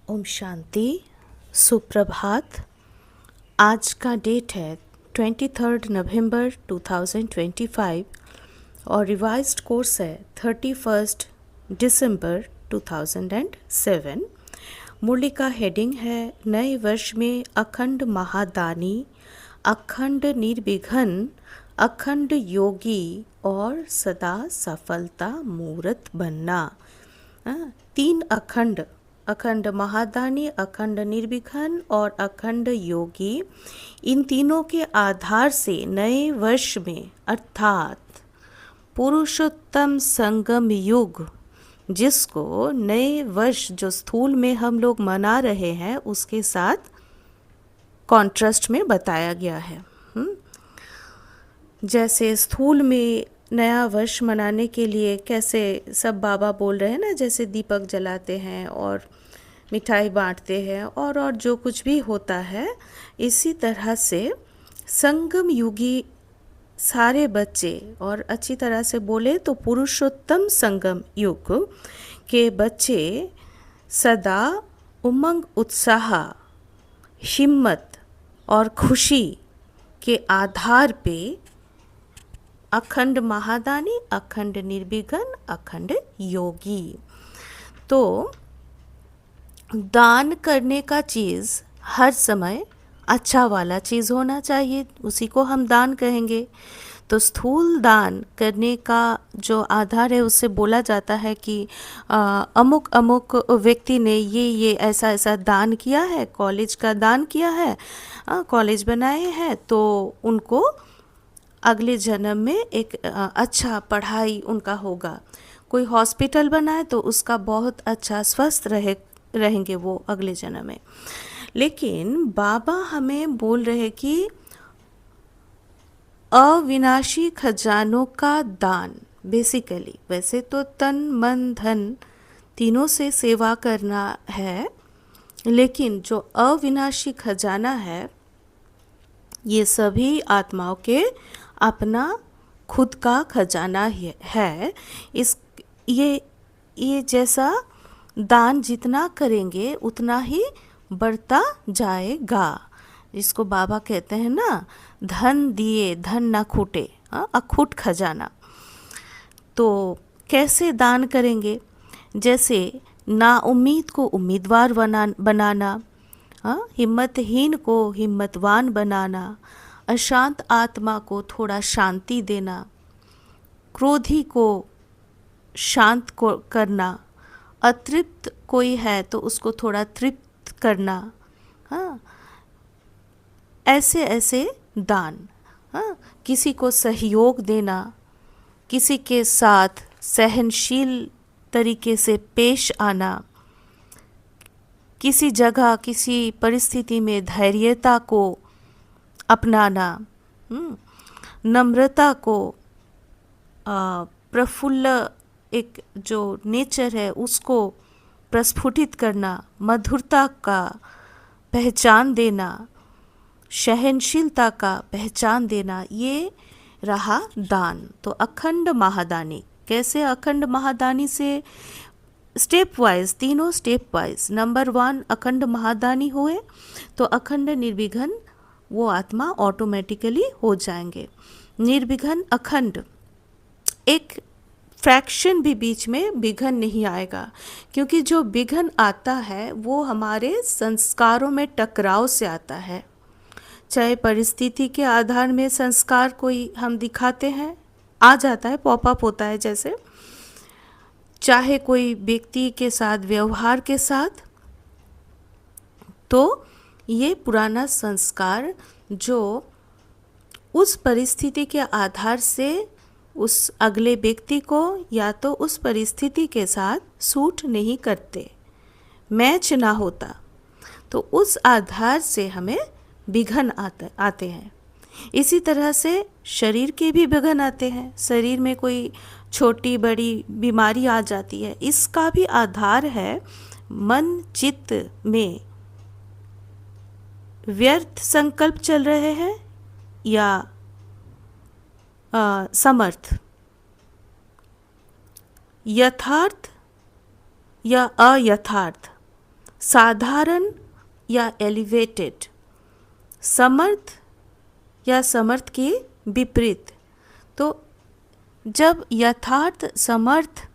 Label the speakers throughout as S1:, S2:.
S1: ओम शांति। सुप्रभात। आज का डेट है 23 नवंबर 2025 और रिवाइज्ड कोर्स है 31 दिसंबर 2007। मुरली का हेडिंग है नए वर्ष में अखंड महादानी, अखंड निर्विघ्न, अखंड योगी और सदा सफलता मूर्त बनना। तीन अखंड, अखंड महादानी, अखंड निर्विघ्न और अखंड योगी, इन तीनों के आधार से नए वर्ष में अर्थात पुरुषोत्तम संगम युग, जिसको नए वर्ष जो स्थूल में हम लोग मना रहे हैं उसके साथ कॉन्ट्रास्ट में बताया गया है। जैसे स्थूल में नया वर्ष मनाने के लिए कैसे सब बाबा बोल रहे हैं ना, जैसे दीपक जलाते हैं और मिठाई बांटते हैं और जो कुछ भी होता है, इसी तरह से संगम युगी सारे बच्चे, और अच्छी तरह से बोले तो पुरुषोत्तम संगम युग के बच्चे सदा उमंग, उत्साह, हिम्मत और खुशी के आधार पे अखंड महादानी, अखंड निर्विघ्न, अखंड योगी। तो दान करने का चीज़ हर समय अच्छा वाला चीज़ होना चाहिए, उसी को हम दान कहेंगे। तो स्थूल दान करने का जो आधार है उससे बोला जाता है कि अमुक अमुक व्यक्ति ने ये ऐसा ऐसा दान किया है, कॉलेज का दान किया है, कॉलेज बनाए हैं, तो उनको अगले जन्म में एक अच्छा पढ़ाई उनका होगा। कोई हॉस्पिटल बनाए तो उसका बहुत अच्छा स्वस्थ रहेंगे वो अगले जन्म में। लेकिन बाबा हमें बोल रहे कि अविनाशी खजानों का दान, बेसिकली वैसे तो तन मन धन तीनों से सेवा करना है, लेकिन जो अविनाशी खजाना है ये सभी आत्माओं के अपना खुद का खजाना है। ये जैसा दान जितना करेंगे उतना ही बढ़ता जाएगा। इसको बाबा कहते हैं ना, धन दिए धन ना खूटे, अखूट खजाना। तो कैसे दान करेंगे? जैसे ना उम्मीद को उम्मीदवार बनाना, हिम्मतहीन को हिम्मतवान बनाना, अशांत आत्मा को थोड़ा शांति देना, क्रोधी को शांत को करना, अतृप्त कोई है तो उसको थोड़ा तृप्त करना। ऐसे ऐसे दान, किसी को सहयोग देना, किसी के साथ सहनशील तरीके से पेश आना, किसी जगह किसी परिस्थिति में धैर्यता को अपनाना, नम्रता को, प्रफुल्ल एक जो नेचर है उसको प्रस्फुटित करना, मधुरता का पहचान देना, सहनशीलता का पहचान देना, ये रहा दान। तो अखंड महादानी, कैसे अखंड महादानी से स्टेप वाइज, तीनों स्टेप वाइज। नंबर 1 अखंड महादानी हुए तो अखंड निर्विघ्न वो आत्मा ऑटोमेटिकली हो जाएंगे। निर्विघ्न अखंड, एक फ्रैक्शन भी बीच में विघ्न नहीं आएगा, क्योंकि जो विघ्न आता है वो हमारे संस्कारों में टकराव से आता है। चाहे परिस्थिति के आधार में संस्कार कोई हम दिखाते हैं, आ जाता है, पॉपअप होता है जैसे, चाहे कोई व्यक्ति के साथ व्यवहार के साथ, तो ये पुराना संस्कार जो उस परिस्थिति के आधार से उस अगले व्यक्ति को या तो उस परिस्थिति के साथ सूट नहीं करते, मैच ना होता, तो उस आधार से हमें विघ्न आते हैं। इसी तरह से शरीर के भी विघ्न आते हैं। शरीर में कोई छोटी बड़ी बीमारी आ जाती है, इसका भी आधार है मन चित्त में व्यर्थ संकल्प चल रहे हैं या समर्थ, यथार्थ या अयथार्थ, साधारण या एलिवेटेड, समर्थ या समर्थ के विपरीत। तो जब यथार्थ, समर्थ,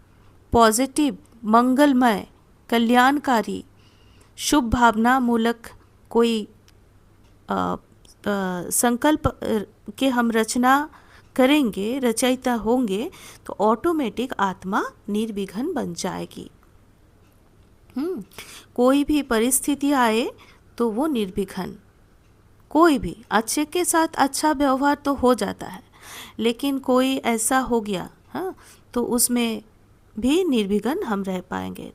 S1: पॉजिटिव, मंगलमय, कल्याणकारी, शुभ भावना मूलक कोई संकल्प के हम रचना करेंगे, रचयिता होंगे, तो ऑटोमेटिक आत्मा निर्विघ्न बन जाएगी। कोई भी परिस्थिति आए तो वो निर्विघ्न, कोई भी अच्छे के साथ अच्छा व्यवहार तो हो जाता है, लेकिन कोई ऐसा हो गया तो उसमें भी निर्विघ्न हम रह पाएंगे।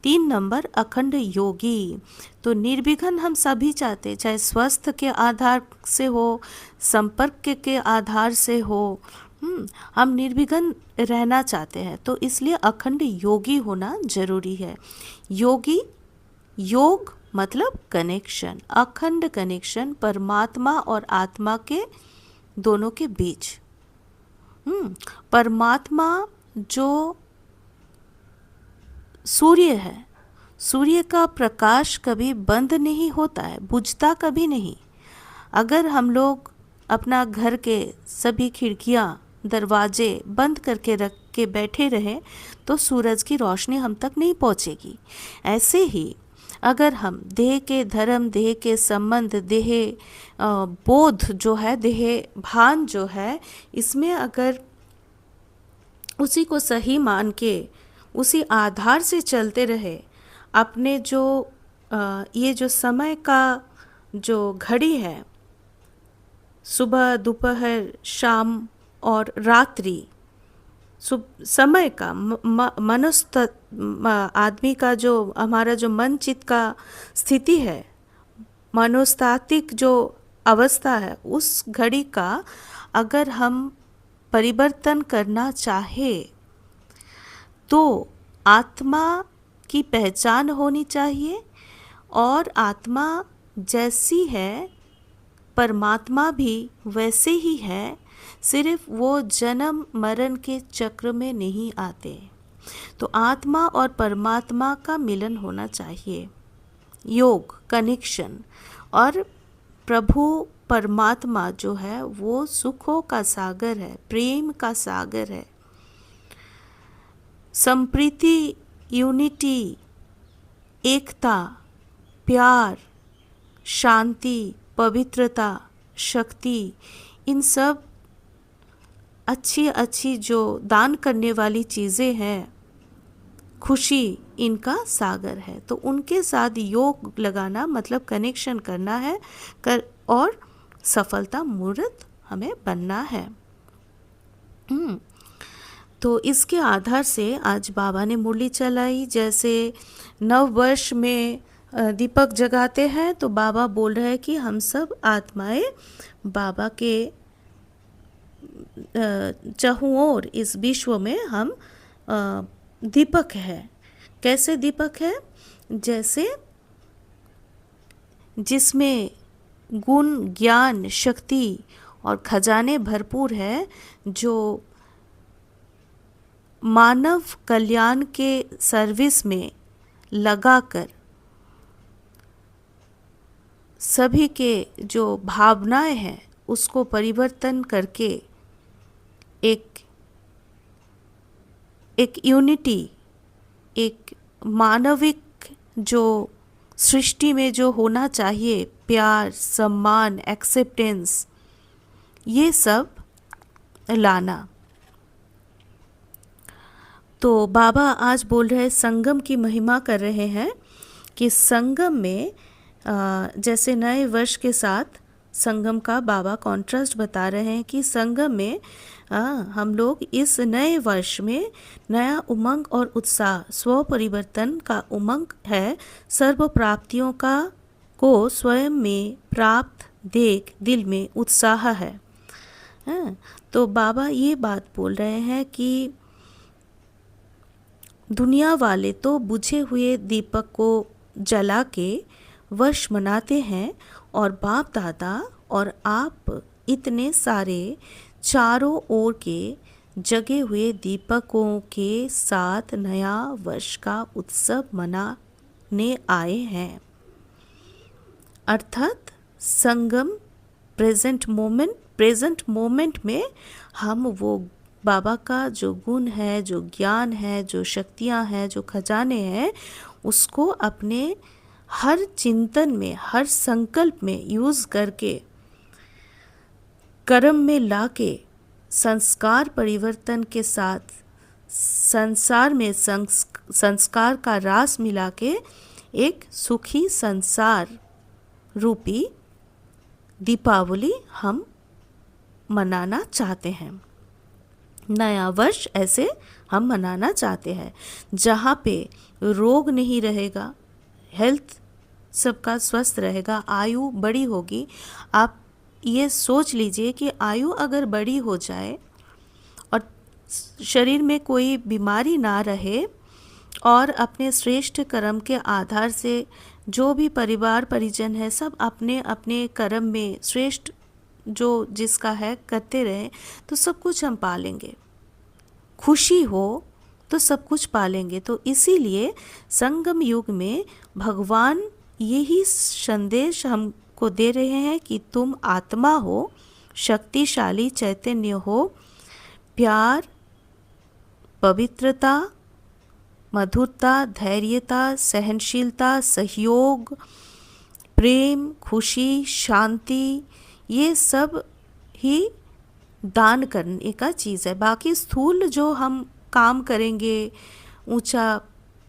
S1: 3 नंबर अखंड योगी। तो निर्विघ्न हम सभी चाहते, चाहे स्वास्थ्य के आधार से हो, संपर्क के आधार से हो, हम निर्विघ्न रहना चाहते हैं। तो इसलिए अखंड योगी होना जरूरी है। योगी, योग मतलब कनेक्शन, अखंड कनेक्शन परमात्मा और आत्मा के दोनों के बीच। परमात्मा जो सूर्य है, सूर्य का प्रकाश कभी बंद नहीं होता है, बुझता कभी नहीं। अगर हम लोग अपना घर के सभी खिड़कियां, दरवाजे बंद करके रख के बैठे रहें तो सूरज की रोशनी हम तक नहीं पहुंचेगी। ऐसे ही अगर हम देह के धर्म, देह के संबंध, देह बोध जो है, देह भान जो है, इसमें अगर उसी को सही मान के उसी आधार से चलते रहे, अपने जो ये जो समय का जो घड़ी है, सुबह, दोपहर, शाम और रात्रि, समय का मनस्त आदमी का जो हमारा जो मन चित्त का स्थिति है, मनोस्तात्विक जो अवस्था है, उस घड़ी का अगर हम परिवर्तन करना चाहे तो आत्मा की पहचान होनी चाहिए। और आत्मा जैसी है परमात्मा भी वैसे ही है, सिर्फ वो जन्म मरण के चक्र में नहीं आते। तो आत्मा और परमात्मा का मिलन होना चाहिए, योग, कनेक्शन। और प्रभु परमात्मा जो है वो सुखों का सागर है, प्रेम का सागर है, संप्रीति, यूनिटी, एकता, प्यार, शांति, पवित्रता, शक्ति, इन सब अच्छी अच्छी जो दान करने वाली चीज़ें हैं, खुशी, इनका सागर है। तो उनके साथ योग लगाना मतलब कनेक्शन करना है और सफलता मूर्त हमें बनना है। तो इसके आधार से आज बाबा ने मुरली चलाई। जैसे नव वर्ष में दीपक जगाते हैं तो बाबा बोल रहे हैं कि हम सब आत्माएं बाबा के चारों ओर इस विश्व में हम दीपक है। कैसे दीपक है? जैसे जिसमें गुण, ज्ञान, शक्ति और खजाने भरपूर है, जो मानव कल्याण के सर्विस में लगाकर सभी के जो भावनाएं हैं उसको परिवर्तन करके एक यूनिटी, एक मानविक जो सृष्टि में जो होना चाहिए, प्यार, सम्मान, एक्सेप्टेंस, ये सब लाना। तो बाबा आज बोल रहे संगम की महिमा कर रहे हैं कि संगम में जैसे नए वर्ष के साथ संगम का बाबा कॉन्ट्रास्ट बता रहे हैं कि संगम में हम लोग इस नए वर्ष में नया उमंग और उत्साह, स्व परिवर्तन का उमंग है, सर्व प्राप्तियों का को स्वयं में प्राप्त देख दिल में उत्साह है। तो बाबा ये बात बोल रहे हैं कि दुनिया वाले तो बुझे हुए दीपक को जला के वर्ष मनाते हैं और बाप दादा और आप इतने सारे चारों ओर के जगे हुए दीपकों के साथ नया वर्ष का उत्सव मना करने आए हैं। अर्थात संगम प्रेजेंट मोमेंट में हम वो बाबा का जो गुण है, जो ज्ञान है, जो शक्तियाँ हैं, जो खजाने हैं, उसको अपने हर चिंतन में, हर संकल्प में यूज़ करके कर्म में लाके संस्कार परिवर्तन के साथ संसार में संस्कार का रास मिला के एक सुखी संसार रूपी दीपावली हम मनाना चाहते हैं। नया वर्ष ऐसे हम मनाना चाहते हैं जहाँ पे रोग नहीं रहेगा, हेल्थ सबका स्वस्थ रहेगा, आयु बड़ी होगी। आप ये सोच लीजिए कि आयु अगर बड़ी हो जाए और शरीर में कोई बीमारी ना रहे और अपने श्रेष्ठ कर्म के आधार से जो भी परिवार परिजन है सब अपने अपने कर्म में श्रेष्ठ जो जिसका है करते रहें, तो सब कुछ हम पालेंगे। खुशी हो तो सब कुछ पालेंगे। तो इसीलिए संगम युग में भगवान यही संदेश हमको दे रहे हैं कि तुम आत्मा हो, शक्तिशाली चैतन्य हो, प्यार, पवित्रता, मधुरता, धैर्यता, सहनशीलता, सहयोग, प्रेम, खुशी, शांति, ये सब ही दान करने का चीज़ है। बाकी स्थूल जो हम काम करेंगे, ऊंचा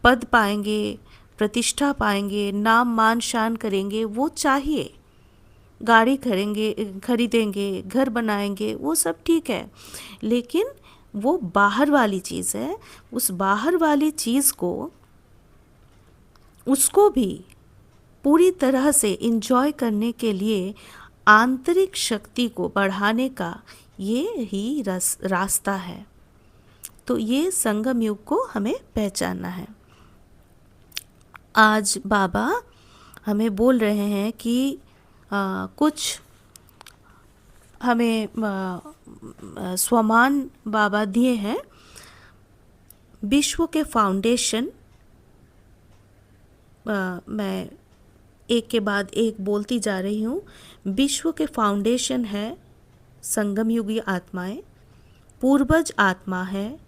S1: पद पाएंगे, प्रतिष्ठा पाएंगे, नाम मान शान करेंगे, वो चाहिए। गाड़ी खरीदेंगे, घर बनाएंगे, वो सब ठीक है, लेकिन वो बाहर वाली चीज़ है। उस बाहर वाली चीज़ को उसको भी पूरी तरह से इंजॉय करने के लिए आंतरिक शक्ति को बढ़ाने का ये ही रास्ता है। तो ये संगम युग को हमें पहचानना है। आज बाबा हमें बोल रहे हैं कि कुछ हमें स्वमान बाबा दिए हैं। विश्व के फाउंडेशन, मैं एक के बाद एक बोलती जा रही हूँ। विश्व के फाउंडेशन है संगम युगी आत्माएं, पूर्वज आत्मा है,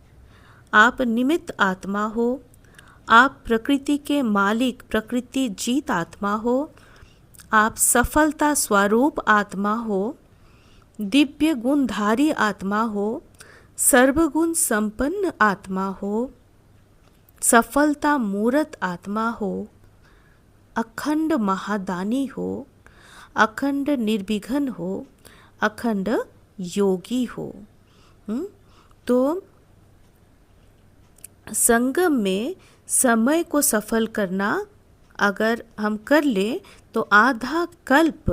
S1: आप निमित्त आत्मा हो, आप प्रकृति के मालिक प्रकृति जीत आत्मा हो, आप सफलता स्वरूप आत्मा हो, दिव्य गुणधारी आत्मा हो, सर्वगुण संपन्न आत्मा हो, सफलता मूर्त आत्मा हो, अखंड महादानी हो, अखंड निर्विघ्न हो, अखंड योगी हो। तो संगम में समय को सफल करना अगर हम कर ले तो आधा कल्प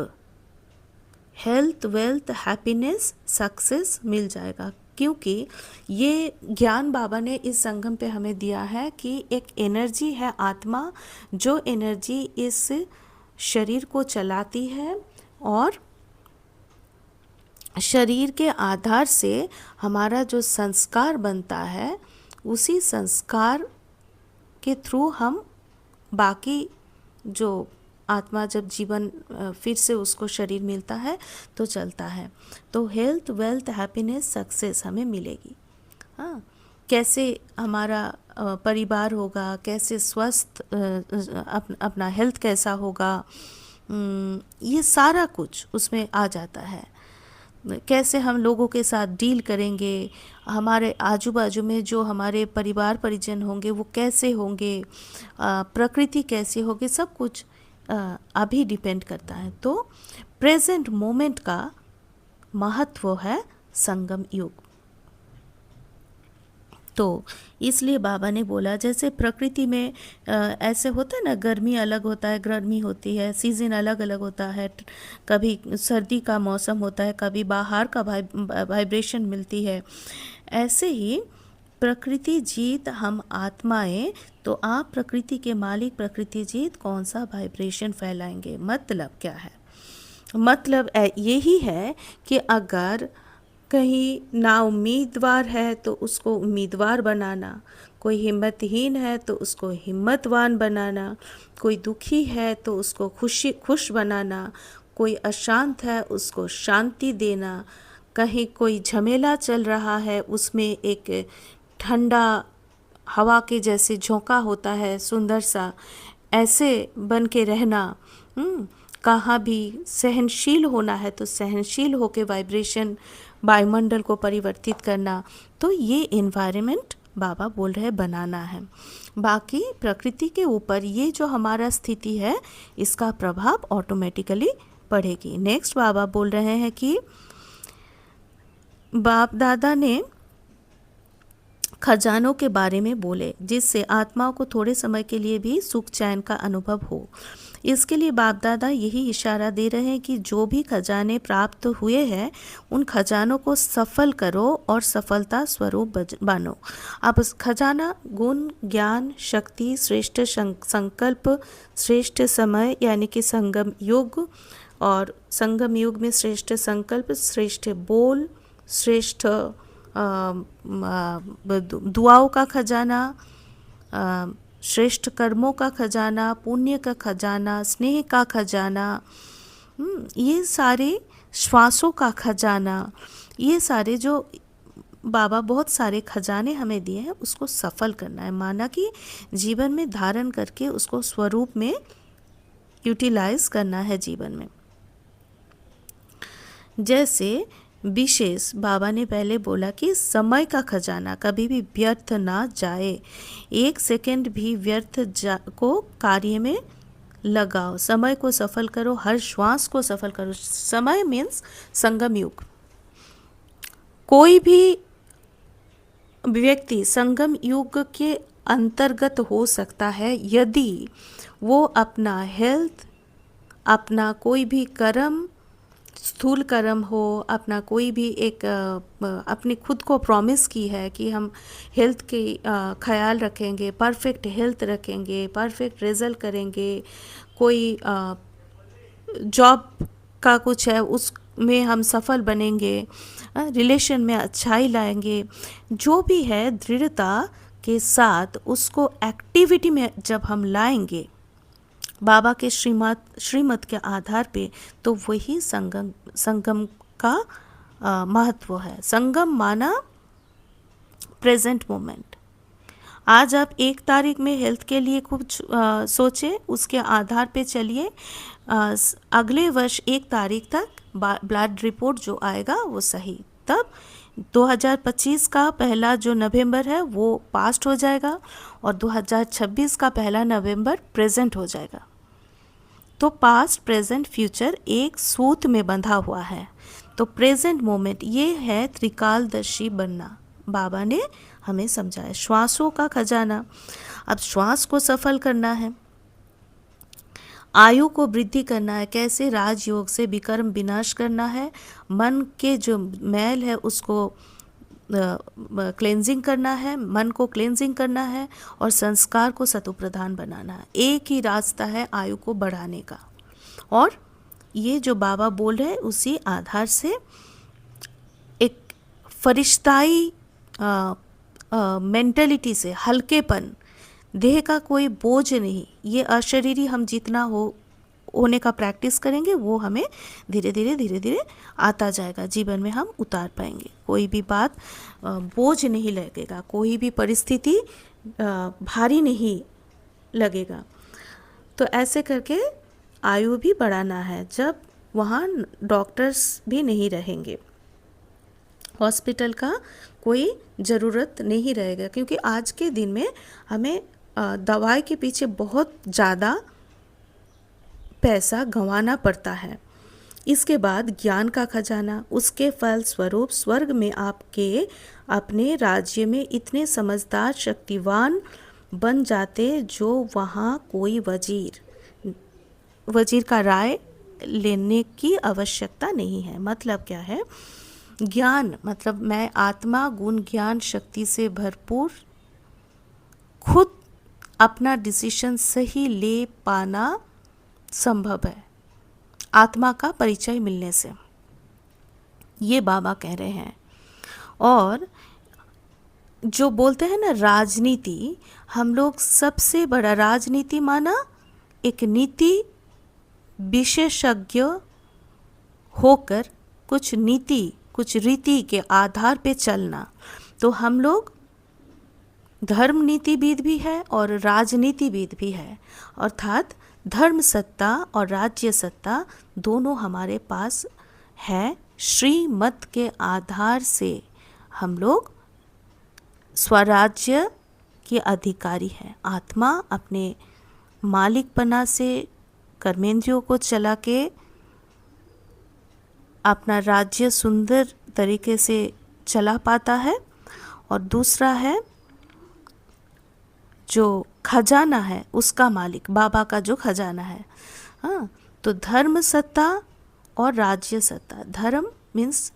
S1: हेल्थ, वेल्थ, हैप्पीनेस, सक्सेस मिल जाएगा। क्योंकि ये ज्ञान बाबा ने इस संगम पे हमें दिया है कि एक एनर्जी है आत्मा, जो एनर्जी इस शरीर को चलाती है और शरीर के आधार से हमारा जो संस्कार बनता है, उसी संस्कार के थ्रू हम बाकी जो आत्मा जब जीवन फिर से उसको शरीर मिलता है तो चलता है। तो हेल्थ, वेल्थ, हैप्पीनेस, सक्सेस हमें मिलेगी। हाँ, कैसे हमारा परिवार होगा, कैसे स्वस्थ अपना हेल्थ कैसा होगा, ये सारा कुछ उसमें आ जाता है। कैसे हम लोगों के साथ डील करेंगे, हमारे आजू बाजू में जो हमारे परिवार परिजन होंगे वो कैसे होंगे, प्रकृति कैसी होगी, सब कुछ अभी डिपेंड करता है। तो प्रेजेंट मोमेंट का महत्व है संगम युग। तो इसलिए बाबा ने बोला, जैसे प्रकृति में ऐसे होता है ना, गर्मी अलग होता है, गर्मी होती है, सीज़न अलग अलग होता है, कभी सर्दी का मौसम होता है, कभी बाहर का वाइब्रेशन मिलती है। ऐसे ही प्रकृति जीत हम आत्माएं, तो आप प्रकृति के मालिक प्रकृति जीत कौन सा वाइब्रेशन फैलाएंगे। मतलब क्या है? मतलब यही है कि अगर कहीं ना उम्मीदवार है तो उसको उम्मीदवार बनाना, कोई हिम्मतहीन है तो उसको हिम्मतवान बनाना, कोई दुखी है तो उसको खुश बनाना, कोई अशांत है उसको शांति देना, कहीं कोई झमेला चल रहा है उसमें एक ठंडा हवा के जैसे झोंका होता है सुंदर सा, ऐसे बन के रहना। कहाँ भी सहनशील होना है तो सहनशील होके वाइब्रेशन वायुमंडल को परिवर्तित करना। तो ये इन्वायरमेंट बाबा बोल रहे बनाना है। बाकी प्रकृति के ऊपर ये जो हमारा स्थिति है इसका प्रभाव ऑटोमेटिकली पड़ेगी। नेक्स्ट बाबा बोल रहे हैं कि बाप दादा ने खजानों के बारे में बोले जिससे आत्माओं को थोड़े समय के लिए भी सुख चैन का अनुभव हो। इसके लिए बाप दादा यही इशारा दे रहे हैं कि जो भी खजाने प्राप्त हुए हैं उन खजानों को सफल करो और सफलता स्वरूप बनो। अब खजाना गुण, ज्ञान, शक्ति, श्रेष्ठ संकल्प, श्रेष्ठ समय यानी कि संगम युग, और संगम युग में श्रेष्ठ संकल्प, श्रेष्ठ बोल, श्रेष्ठ दुआओं का खजाना, श्रेष्ठ कर्मों का खजाना, पुण्य का खजाना, स्नेह का खजाना, ये सारे श्वासों का खजाना, ये सारे जो बाबा बहुत सारे खजाने हमें दिए हैं उसको सफल करना है, माना कि जीवन में धारण करके उसको स्वरूप में यूटिलाइज करना है जीवन में। जैसे विशेष बाबा ने पहले बोला कि समय का खजाना कभी भी व्यर्थ ना जाए, एक सेकंड भी व्यर्थ को कार्य में लगाओ, समय को सफल करो, हर श्वास को सफल करो। समय मीन्स संगम युग। कोई भी व्यक्ति संगम युग के अंतर्गत हो सकता है यदि वो अपना हेल्थ, अपना कोई भी कर्म, स्थूल कर्म हो, अपना कोई भी एक अपने खुद को प्रॉमिस की है कि हम हेल्थ के ख्याल रखेंगे, परफेक्ट हेल्थ रखेंगे, परफेक्ट रिजल्ट करेंगे, कोई जॉब का कुछ है उसमें हम सफल बनेंगे, रिलेशन में अच्छाई लाएंगे, जो भी है दृढ़ता के साथ उसको एक्टिविटी में जब हम लाएंगे बाबा के श्रीमत के आधार पे, तो वही संगम का महत्व है। संगम माना प्रेजेंट मोमेंट। आज आप 1 तारीख में हेल्थ के लिए कुछ सोचें, उसके आधार पे चलिए, अगले वर्ष 1 तारीख तक ब्लड रिपोर्ट जो आएगा वो सही, तब 2025 का पहला जो नवंबर है वो पास्ट हो जाएगा और 2026 का पहला नवंबर प्रेजेंट हो जाएगा। तो पास्ट, प्रेजेंट, फ्यूचर एक सूत में बंधा हुआ है। तो प्रेजेंट मोमेंट ये है त्रिकालदर्शी बनना, बाबा ने हमें समझाया। श्वासों का खजाना, अब श्वास को सफल करना है, आयु को वृद्धि करना है। कैसे? राजयोग से विकर्म विनाश करना है, मन के जो मैल है उसको क्लेंजिंग करना है, मन को क्लेंजिंग करना है और संस्कार को सतोप्रधान बनाना है। एक ही रास्ता है आयु को बढ़ाने का, और ये जो बाबा बोल रहे हैं उसी आधार से एक फरिश्ताई मेंटलिटी से, हल्केपन, देह का कोई बोझ नहीं, ये अशरीरी हम जितना होने का प्रैक्टिस करेंगे वो हमें धीरे धीरे आता जाएगा, जीवन में हम उतार पाएंगे। कोई भी बात बोझ नहीं लगेगा, कोई भी परिस्थिति भारी नहीं लगेगा। तो ऐसे करके आयु भी बढ़ाना है, जब वहाँ डॉक्टर्स भी नहीं रहेंगे, हॉस्पिटल का कोई ज़रूरत नहीं रहेगा, क्योंकि आज के दिन में हमें दवाई के पीछे बहुत ज़्यादा पैसा गंवाना पड़ता है। इसके बाद ज्ञान का खजाना, उसके फल स्वरूप स्वर्ग में आपके अपने राज्य में इतने समझदार शक्तिवान बन जाते जो वहाँ कोई वजीर का राय लेने की आवश्यकता नहीं है। मतलब क्या है? ज्ञान मतलब मैं आत्मा गुण ज्ञान शक्ति से भरपूर, खुद अपना डिसीजन सही ले पाना संभव है आत्मा का परिचय मिलने से, ये बाबा कह रहे हैं। और जो बोलते हैं ना राजनीति, हम लोग सबसे बड़ा राजनीति माना एक नीति विशेषज्ञ होकर कुछ नीति कुछ रीति के आधार पे चलना। तो हम लोग धर्म नीतिविद भी है और राजनीतिविद भी है, अर्थात धर्म सत्ता और राज्य सत्ता दोनों हमारे पास है। श्रीमत के आधार से हम लोग स्वराज्य के अधिकारी हैं। आत्मा अपने मालिकपना से कर्मेंद्रियों को चला के अपना राज्य सुंदर तरीके से चला पाता है। और दूसरा है जो खजाना है उसका मालिक, बाबा का जो खजाना है। हाँ, तो धर्म सत्ता और राज्य सत्ता। धर्म मीन्स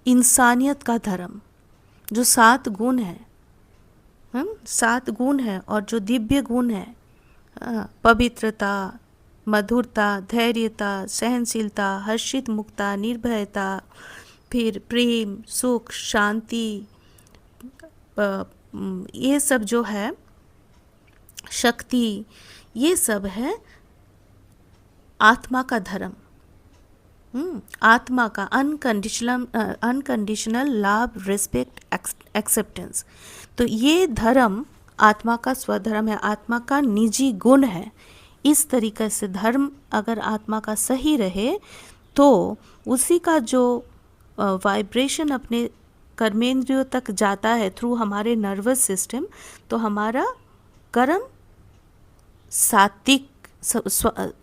S1: इंसानियत का धर्म, जो 7 गुण है, 7 गुण है और जो दिव्य गुण है, पवित्रता, मधुरता, धैर्यता, सहनशीलता, हर्षित मुक्ता, निर्भयता, फिर प्रेम, सुख, शांति, ये सब जो है, शक्ति, ये सब है आत्मा का धर्म। आत्मा का अनकंडीशनल लव, रिस्पेक्ट, एक्सेप्टेंस। तो ये धर्म आत्मा का स्वधर्म है, आत्मा का निजी गुण है। इस तरीके से धर्म अगर आत्मा का सही रहे तो उसी का जो वाइब्रेशन अपने कर्मेंद्रियों तक जाता है थ्रू हमारे नर्वस सिस्टम, तो हमारा कर्म सात्विक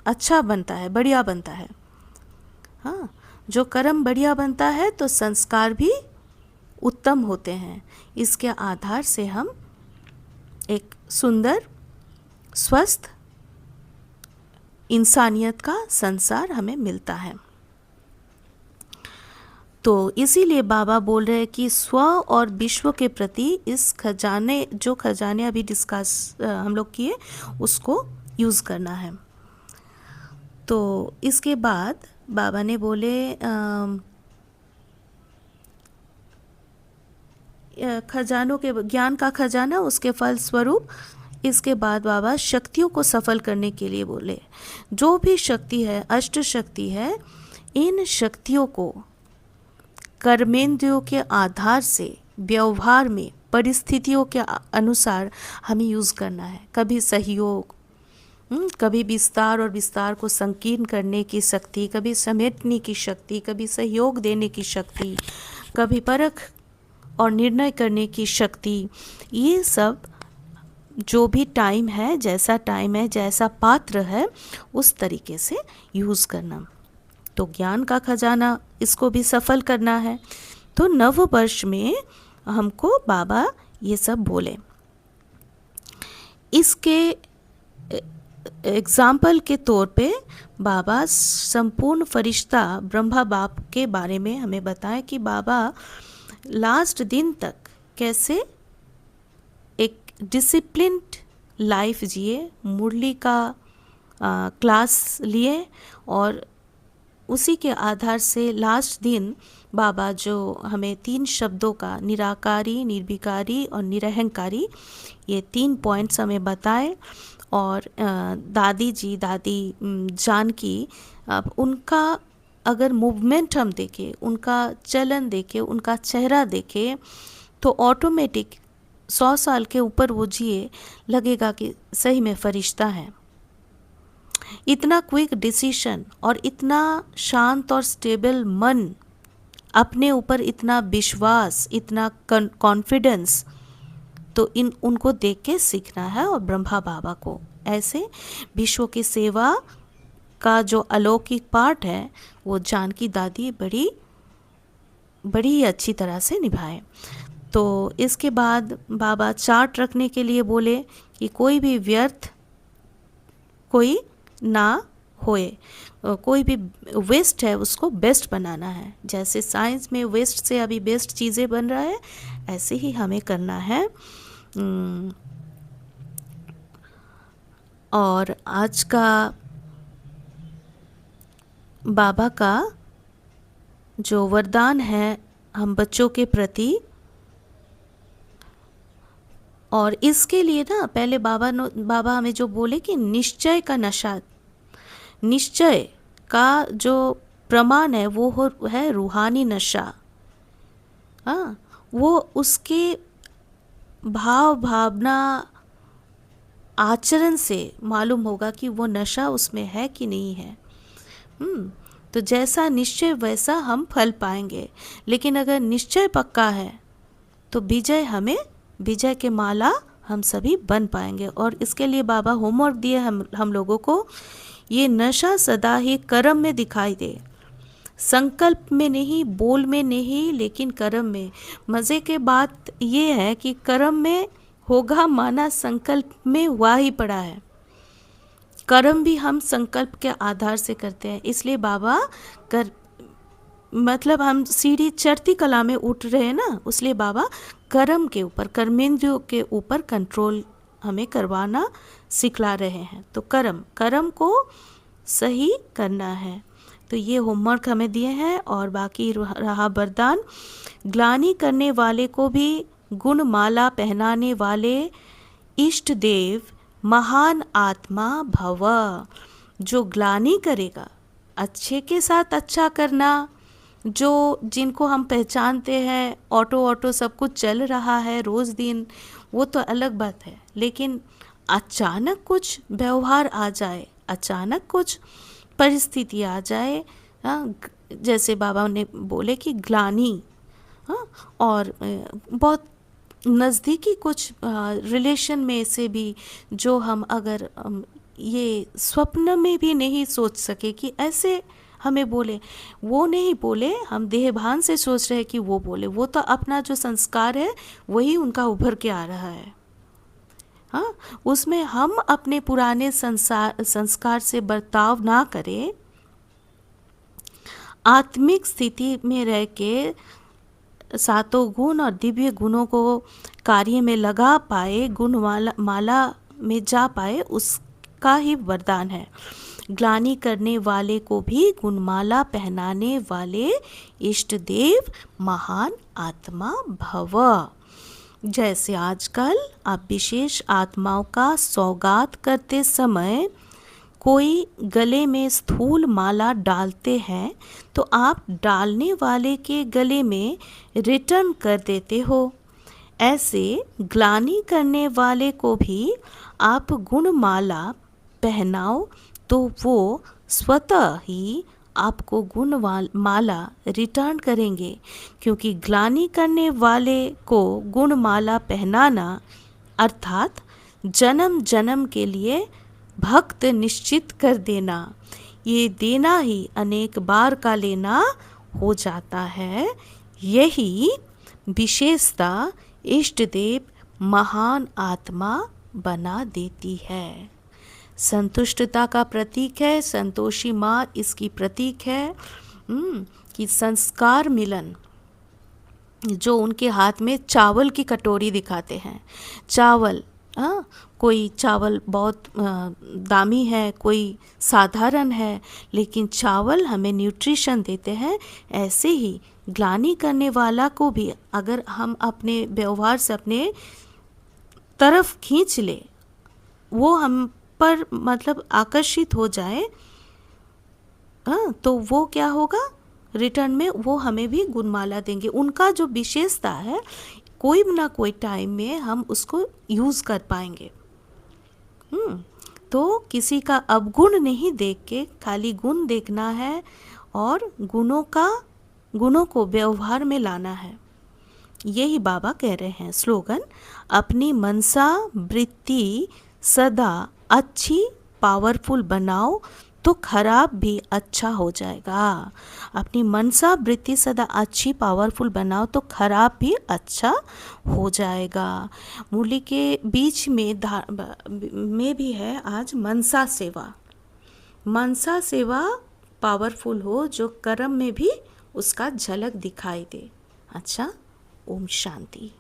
S1: अच्छा बनता है, बढ़िया बनता है। हाँ, जो कर्म बढ़िया बनता है तो संस्कार भी उत्तम होते हैं। इसके आधार से हम एक सुंदर स्वस्थ इंसानियत का संसार हमें मिलता है। तो इसीलिए बाबा बोल रहे हैं कि स्व और विश्व के प्रति इस खजाने, जो खजाने अभी डिस्कस हम लोग किए, उसको यूज़ करना है। तो इसके बाद बाबा ने बोले खजानों के, ज्ञान का खजाना, उसके फल स्वरूप। इसके बाद बाबा शक्तियों को सफल करने के लिए बोले, जो भी शक्ति है, अष्ट शक्ति है, इन शक्तियों को कर्मेंद्रियों के आधार से व्यवहार में परिस्थितियों के अनुसार हमें यूज़ करना है। कभी सहयोग, कभी विस्तार और विस्तार को संकीर्ण करने की शक्ति, कभी समेटने की शक्ति, कभी सहयोग देने की शक्ति, कभी परख और निर्णय करने की शक्ति। ये सब जो भी टाइम है, जैसा टाइम है, जैसा पात्र है, उस तरीके से यूज़ करना। तो ज्ञान का खजाना, इसको भी सफल करना है। तो नव वर्ष में हमको बाबा ये सब बोले। इसके एग्जाम्पल के तौर पे बाबा संपूर्ण फरिश्ता ब्रह्मा बाप के बारे में हमें बताएं कि बाबा लास्ट दिन तक कैसे एक डिसिप्लिन्ड लाइफ जिए, मुरली का क्लास लिए, और उसी के आधार से लास्ट दिन बाबा जो हमें 3 शब्दों का, निराकारी, निर्विकारी और निरहंकारी, ये 3 पॉइंट्स हमें बताए। और दादी जानकी, अब उनका अगर मूवमेंट हम देखें, उनका चलन देखें, उनका चेहरा देखें, तो ऑटोमेटिक 100 साल के ऊपर वो जिए, लगेगा कि सही में फरिश्ता है। इतना क्विक डिसीजन और इतना शांत और स्टेबल मन, अपने ऊपर इतना विश्वास, इतना कॉन्फिडेंस, तो उनको देख के सीखना है। और ब्रह्मा बाबा को ऐसे विश्व की सेवा का जो अलौकिक पार्ट है, वो जानकी दादी बड़ी ही अच्छी तरह से निभाए। तो इसके बाद बाबा चार्ट रखने के लिए बोले कि कोई भी व्यर्थ कोई ना होए, कोई भी वेस्ट है उसको बेस्ट बनाना है। जैसे साइंस में वेस्ट से अभी बेस्ट चीज़ें बन रहा है, ऐसे ही हमें करना है। और आज का बाबा का जो वरदान है हम बच्चों के प्रति, और इसके लिए ना पहले बाबा हमें जो बोले कि निश्चय का नशा, निश्चय का जो प्रमाण है वो है रूहानी नशा। हाँ, वो उसके भाव भावना आचरण से मालूम होगा कि वो नशा उसमें है कि नहीं है। तो जैसा निश्चय वैसा हम फल पाएंगे। लेकिन अगर निश्चय पक्का है तो विजय के माला हम सभी बन पाएंगे। और इसके लिए बाबा होमवर्क दिए हम लोगों को, ये नशा सदा ही कर्म में दिखाई दे, संकल्प में नहीं, बोल में नहीं, लेकिन कर्म में। मज़े के बात ये है कि कर्म में होगा माना संकल्प में हुआ ही पड़ा है। कर्म भी हम संकल्प के आधार से करते हैं। इसलिए बाबा मतलब हम सीढ़ी चढ़ती कला में उठ रहे हैं ना, इसलिए बाबा कर्म के ऊपर, कर्मेंद्रियों के ऊपर कंट्रोल हमें करवाना सिखला रहे हैं। तो कर्म को सही करना है। तो ये होमवर्क हमें दिए हैं। और बाकी रहा वरदान, ग्लानि करने वाले को भी गुण माला पहनाने वाले इष्ट देव महान आत्मा भव। जो ग्लानि करेगा, अच्छे के साथ अच्छा करना, जो जिनको हम पहचानते हैं, ऑटो सब कुछ चल रहा है रोज़ दिन, वो तो अलग बात है। लेकिन अचानक कुछ व्यवहार आ जाए, अचानक कुछ परिस्थिति आ जाए, जैसे बाबा ने बोले कि ग्लानि, और बहुत नज़दीकी कुछ रिलेशन में से भी जो हम अगर ये स्वप्न में भी नहीं सोच सके कि ऐसे हमें बोले, वो नहीं बोले, हम देहभान से सोच रहे हैं कि वो बोले, वो तो अपना जो संस्कार है वही उनका उभर के आ रहा है। हाँ, उसमें हम अपने पुराने संस्कार से बर्ताव ना करें, आत्मिक स्थिति में रह के सातों गुण और दिव्य गुणों को कार्य में लगा पाए, गुण माला में जा पाए, उसका ही वरदान है। ग्लानि करने वाले को भी गुणमाला पहनाने वाले इष्ट देव महान आत्मा भव। जैसे आजकल आप विशेष आत्माओं का सौगात करते समय कोई गले में स्थूल माला डालते हैं तो आप डालने वाले के गले में रिटर्न कर देते हो। ऐसे ग्लानि करने वाले को भी आप गुणमाला पहनाओ तो वो स्वतः ही आपको गुणमाला रिटर्न करेंगे, क्योंकि ग्लानि करने वाले को गुणमाला पहनाना अर्थात जन्म जन्म के लिए भक्त निश्चित कर देना, ये देना ही अनेक बार का लेना हो जाता है। यही विशेषता इष्ट देव महान आत्मा बना देती है। संतुष्टता का प्रतीक है, संतोषी माँ इसकी प्रतीक है कि संस्कार मिलन, जो उनके हाथ में चावल की कटोरी दिखाते हैं। चावल, कोई चावल बहुत दामी है, कोई साधारण है, लेकिन चावल हमें न्यूट्रिशन देते हैं। ऐसे ही ग्लानि करने वाला को भी अगर हम अपने व्यवहार से अपने तरफ खींच ले, वो हम पर मतलब आकर्षित हो जाए, तो वो क्या होगा, रिटर्न में वो हमें भी गुणमाला देंगे। उनका जो विशेषता है कोई ना कोई टाइम में हम उसको यूज़ कर पाएंगे। तो किसी का अवगुण नहीं देख के खाली गुण देखना है और गुणों को व्यवहार में लाना है। यही बाबा कह रहे हैं स्लोगन, अपनी मनसा वृत्ति सदा अच्छी पावरफुल बनाओ तो खराब भी अच्छा हो जाएगा। अपनी मनसा वृत्ति सदा अच्छी पावरफुल बनाओ तो खराब भी अच्छा हो जाएगा। मुरली के बीच में भी है आज मनसा सेवा। मनसा सेवा पावरफुल हो जो कर्म में भी उसका झलक दिखाई दे। अच्छा, ओम शांति।